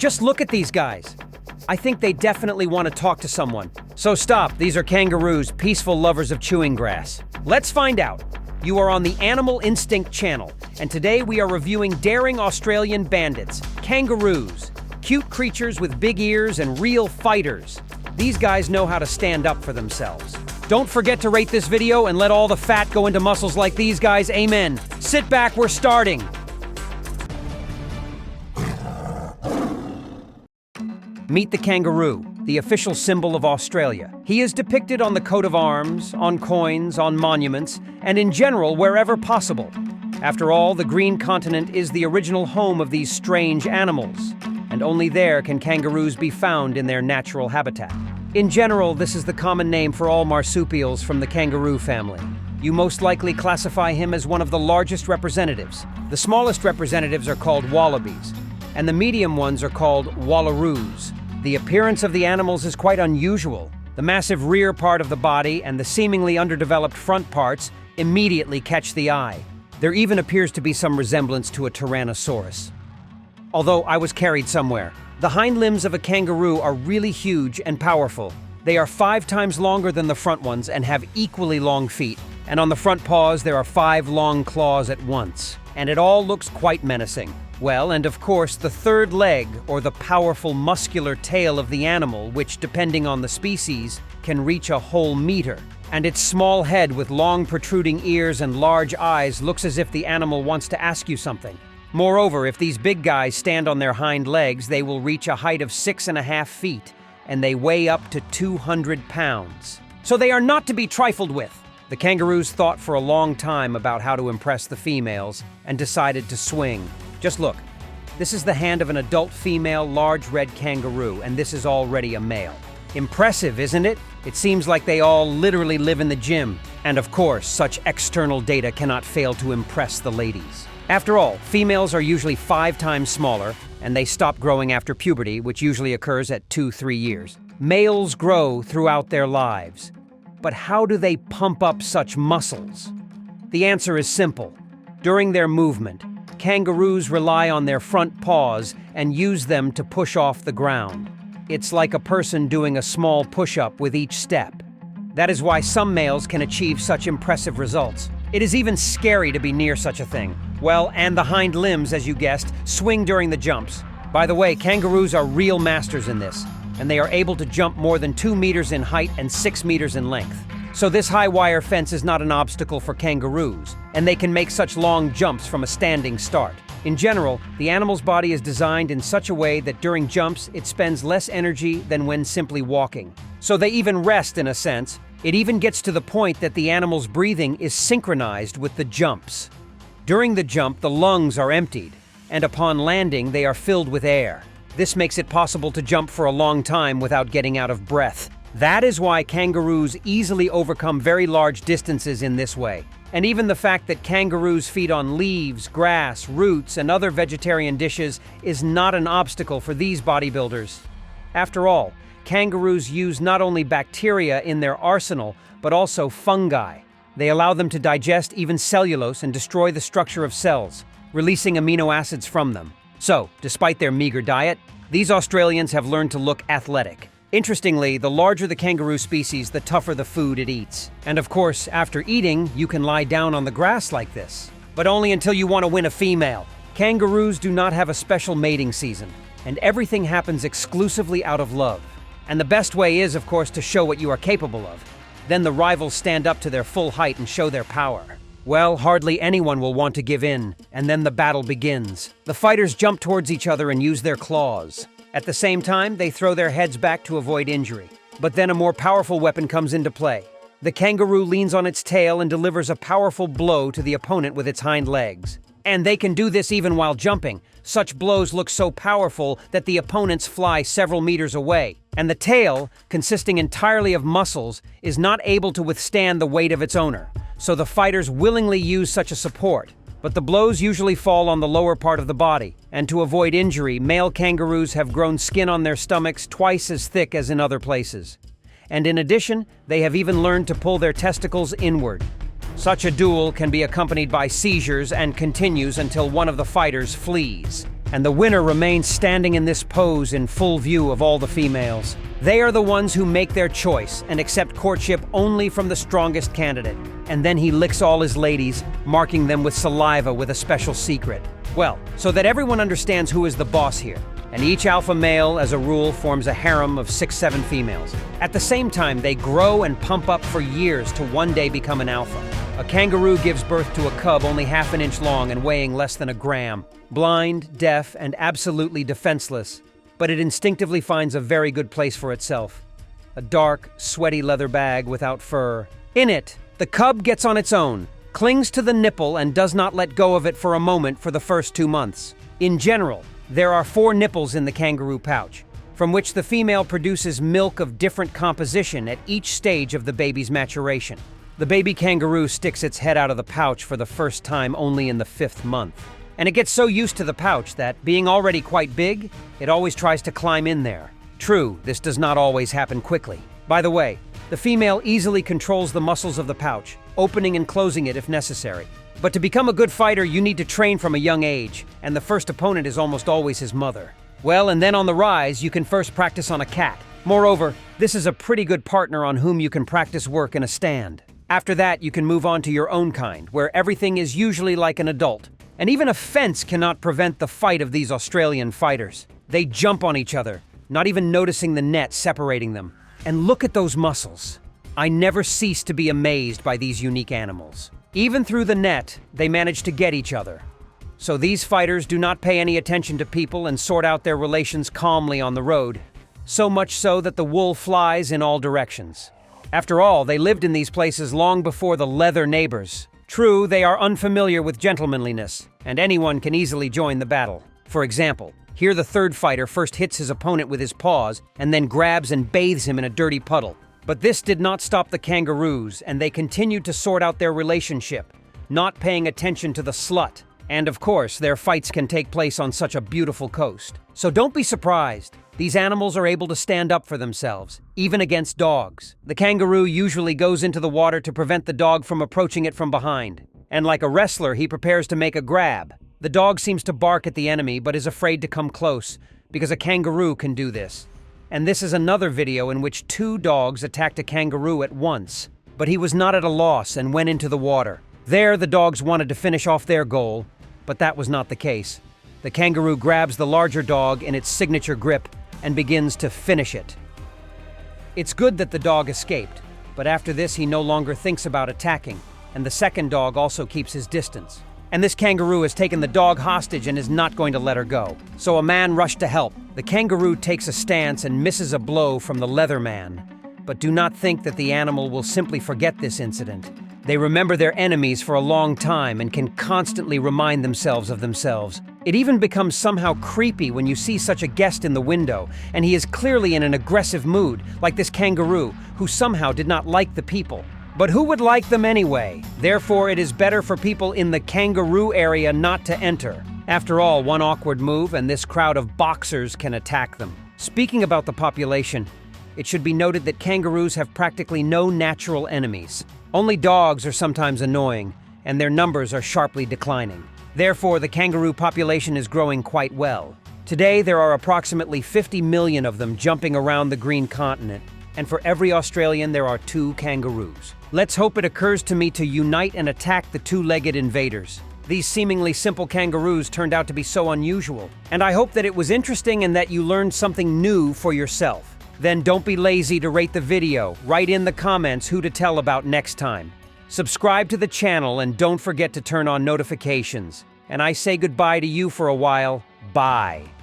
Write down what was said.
Just look at these guys. I think they definitely want to talk to someone. So stop, these are kangaroos, peaceful lovers of chewing grass. Let's find out. You are on the Animal Instinct channel, and today we are reviewing daring Australian bandits, kangaroos. Cute creatures with big ears and real fighters. These guys know how to stand up for themselves. Don't forget to rate this video and let all the fat go into muscles like these guys, amen. Sit back, we're starting. Meet the kangaroo, the official symbol of Australia. He is depicted on the coat of arms, on coins, on monuments, and in general wherever possible. After all, the green continent is the original home of these strange animals, and only there can kangaroos be found in their natural habitat. In general, this is the common name for all marsupials from the kangaroo family. You most likely classify him as one of the largest representatives. The smallest representatives are called wallabies, and the medium ones are called wallaroos. The appearance of the animals is quite unusual. The massive rear part of the body and the seemingly underdeveloped front parts immediately catch the eye. There even appears to be some resemblance to a tyrannosaurus. Although I was carried somewhere. The hind limbs of a kangaroo are really huge and powerful. They are 5 times longer than the front ones and have equally long feet. And on the front paws, there are 5 long claws at once. And it all looks quite menacing. Well, and of course, the third leg, or the powerful muscular tail of the animal, which, depending on the species, can reach a whole meter. And its small head with long protruding ears and large eyes looks as if the animal wants to ask you something. Moreover, if these big guys stand on their hind legs, they will reach a height of 6.5 feet, and they weigh up to 200 pounds. So they are not to be trifled with. The kangaroos thought for a long time about how to impress the females and decided to swing. Just look. This is the hand of an adult female large red kangaroo, and this is already a male. Impressive, isn't it? It seems like they all literally live in the gym. And of course, such external data cannot fail to impress the ladies. After all, females are usually 5 times smaller, and they stop growing after puberty, which usually occurs at 2-3 years. Males grow throughout their lives. But how do they pump up such muscles? The answer is simple. During their movement, kangaroos rely on their front paws and use them to push off the ground. It's like a person doing a small push-up with each step. That is why some males can achieve such impressive results. It is even scary to be near such a thing. Well, and the hind limbs, as you guessed, swing during the jumps. By the way, kangaroos are real masters in this, and they are able to jump more than 2 meters in height and 6 meters in length. So this high wire fence is not an obstacle for kangaroos, and they can make such long jumps from a standing start. In general, the animal's body is designed in such a way that during jumps, it spends less energy than when simply walking. So they even rest in a sense. It even gets to the point that the animal's breathing is synchronized with the jumps. During the jump, the lungs are emptied, and upon landing, they are filled with air. This makes it possible to jump for a long time without getting out of breath. That is why kangaroos easily overcome very large distances in this way. And even the fact that kangaroos feed on leaves, grass, roots, and other vegetarian dishes is not an obstacle for these bodybuilders. After all, kangaroos use not only bacteria in their arsenal, but also fungi. They allow them to digest even cellulose and destroy the structure of cells, releasing amino acids from them. So, despite their meager diet, these Australians have learned to look athletic. Interestingly, the larger the kangaroo species, the tougher the food it eats. And of course, after eating, you can lie down on the grass like this. But only until you want to win a female. Kangaroos do not have a special mating season, and everything happens exclusively out of love. And the best way is, of course, to show what you are capable of. Then the rivals stand up to their full height and show their power. Well, hardly anyone will want to give in, and then the battle begins. The fighters jump towards each other and use their claws. At the same time, they throw their heads back to avoid injury. But then a more powerful weapon comes into play. The kangaroo leans on its tail and delivers a powerful blow to the opponent with its hind legs. And they can do this even while jumping. Such blows look so powerful that the opponents fly several meters away. And the tail, consisting entirely of muscles, is not able to withstand the weight of its owner. So the fighters willingly use such a support. But the blows usually fall on the lower part of the body. And to avoid injury, male kangaroos have grown skin on their stomachs twice as thick as in other places. And in addition, they have even learned to pull their testicles inward. Such a duel can be accompanied by seizures and continues until one of the fighters flees. and the winner remains standing in this pose in full view of all the females. They are the ones who make their choice and accept courtship only from the strongest candidate. And then he licks all his ladies, marking them with saliva with a special secret. Well, so that everyone understands who is the boss here. And each alpha male, as a rule, forms a harem of 6-7 females. At the same time, they grow and pump up for years to one day become an alpha. A kangaroo gives birth to a cub only half an inch long and weighing less than a gram. Blind, deaf, and absolutely defenseless. But it instinctively finds a very good place for itself. A dark, sweaty leather bag without fur. In it, the cub gets on its own, clings to the nipple and does not let go of it for a moment for the first 2 months. In general, there are 4 nipples in the kangaroo pouch, from which the female produces milk of different composition at each stage of the baby's maturation. The baby kangaroo sticks its head out of the pouch for the first time only in the 5th month. And it gets so used to the pouch that, being already quite big, it always tries to climb in there. True, this does not always happen quickly. By the way, the female easily controls the muscles of the pouch, opening and closing it if necessary. But to become a good fighter, you need to train from a young age, and the first opponent is almost always his mother. Well, and then on the rise, you can first practice on a cat. Moreover, this is a pretty good partner on whom you can practice work in a stand. After that, you can move on to your own kind, where everything is usually like an adult. And even a fence cannot prevent the fight of these Australian fighters. They jump on each other, not even noticing the net separating them. And look at those muscles. I never cease to be amazed by these unique animals. Even through the net, they manage to get each other. So these fighters do not pay any attention to people and sort out their relations calmly on the road. So much so that the wool flies in all directions. After all, they lived in these places long before the leather neighbors. True, they are unfamiliar with gentlemanliness, and anyone can easily join the battle. For example, here the third fighter first hits his opponent with his paws and then grabs and bathes him in a dirty puddle. But this did not stop the kangaroos, and they continued to sort out their relationship, not paying attention to the slut. And of course, their fights can take place on such a beautiful coast. So don't be surprised. These animals are able to stand up for themselves, even against dogs. The kangaroo usually goes into the water to prevent the dog from approaching it from behind. And like a wrestler, he prepares to make a grab. The dog seems to bark at the enemy, but is afraid to come close, because a kangaroo can do this. And this is another video in which 2 dogs attacked a kangaroo at once. But he was not at a loss and went into the water. There, the dogs wanted to finish off their goal, but that was not the case. The kangaroo grabs the larger dog in its signature grip and begins to finish it. It's good that the dog escaped, but after this he no longer thinks about attacking, and the second dog also keeps his distance. And this kangaroo has taken the dog hostage and is not going to let her go. So a man rushed to help. The kangaroo takes a stance and misses a blow from the leather man. But do not think that the animal will simply forget this incident. They remember their enemies for a long time and can constantly remind themselves of themselves. It even becomes somehow creepy when you see such a guest in the window, and he is clearly in an aggressive mood, like this kangaroo, who somehow did not like the people. But who would like them anyway? Therefore, it is better for people in the kangaroo area not to enter. After all, one awkward move and this crowd of boxers can attack them. Speaking about the population, it should be noted that kangaroos have practically no natural enemies. Only dogs are sometimes annoying, and their numbers are sharply declining. Therefore, the kangaroo population is growing quite well. Today, there are approximately 50 million of them jumping around the green continent, and for every Australian, there are 2 kangaroos. Let's hope it occurs to me to unite and attack the 2-legged invaders. These seemingly simple kangaroos turned out to be so unusual, and I hope that it was interesting and that you learned something new for yourself. Then don't be lazy to rate the video. Write in the comments who to tell about next time. Subscribe to the channel and don't forget to turn on notifications. And I say goodbye to you for a while. Bye.